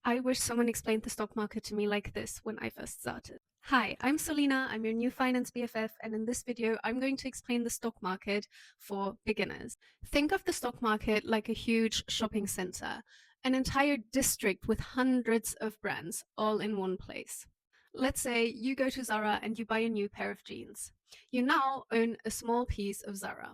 I wish someone explained the stock market to me like this when I first started. Hi, I'm Selena, I'm your new finance BFF, and in this video, I'm going to explain the stock market for beginners. Think of the stock market like a huge shopping center, an entire district with hundreds of brands all in one place. Let's say you go to Zara and you buy a new pair of jeans. You now own a small piece of Zara.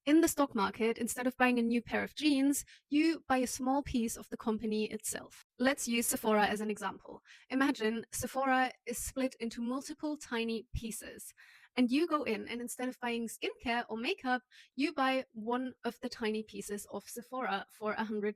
In the stock market, instead of buying a new pair of jeans, you buy a small piece of the company itself. Let's use Sephora as an example. Imagine Sephora is split into multiple tiny pieces. And you go in, and instead of buying skincare or makeup, you buy one of the tiny pieces of Sephora for $100.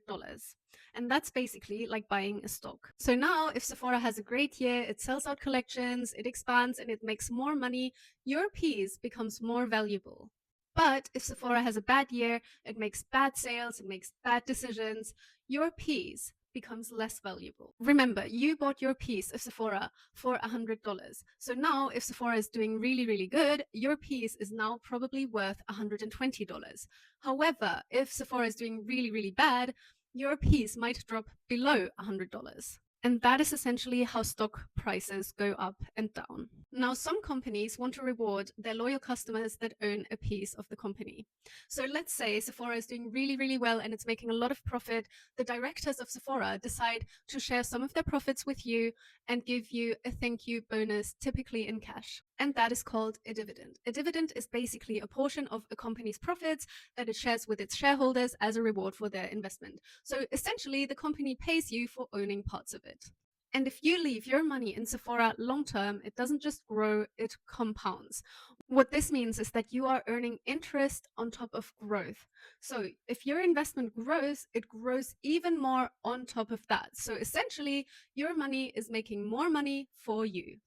And that's basically like buying a stock. So now, if Sephora has a great year, it sells out collections, it expands, and it makes more money, your piece becomes more valuable. But if Sephora has a bad year, it makes bad sales, it makes bad decisions, your piece becomes less valuable. Remember, you bought your piece of Sephora for $100. So now if Sephora is doing really, really good, your piece is now probably worth $120. However, if Sephora is doing really, really bad, your piece might drop below $100. And that is essentially how stock prices go up and down. Now, some companies want to reward their loyal customers that own a piece of the company. So let's say Sephora is doing really, really well and it's making a lot of profit. The directors of Sephora decide to share some of their profits with you and give you a thank you bonus, typically in cash. And that is called a dividend. A dividend is basically a portion of a company's profits that it shares with its shareholders as a reward for their investment. So essentially, the company pays you for owning parts of it. And if you leave your money in Sephora long term, it doesn't just grow, it compounds. What this means is that you are earning interest on top of growth. So if your investment grows, it grows even more on top of that. So essentially, your money is making more money for you.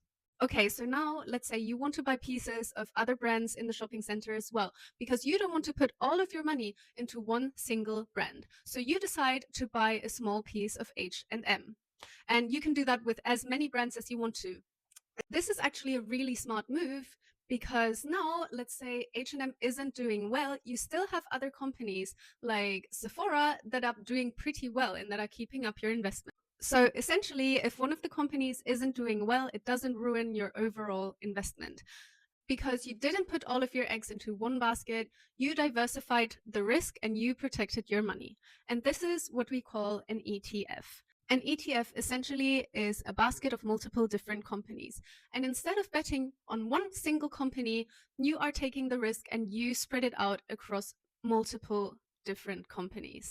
Okay, so now let's say you want to buy pieces of other brands in the shopping center as well, because you don't want to put all of your money into one single brand. So you decide to buy a small piece of H&M. And you can do that with as many brands as you want to. This is actually a really smart move because now, let's say H&M isn't doing well, you still have other companies like Sephora that are doing pretty well and that are keeping up your investment. So essentially, if one of the companies isn't doing well, it doesn't ruin your overall investment. Because you didn't put all of your eggs into one basket, you diversified the risk and you protected your money. And this is what we call an ETF. An ETF essentially is a basket of multiple different companies. And instead of betting on one single company, you are taking the risk and you spread it out across multiple different companies.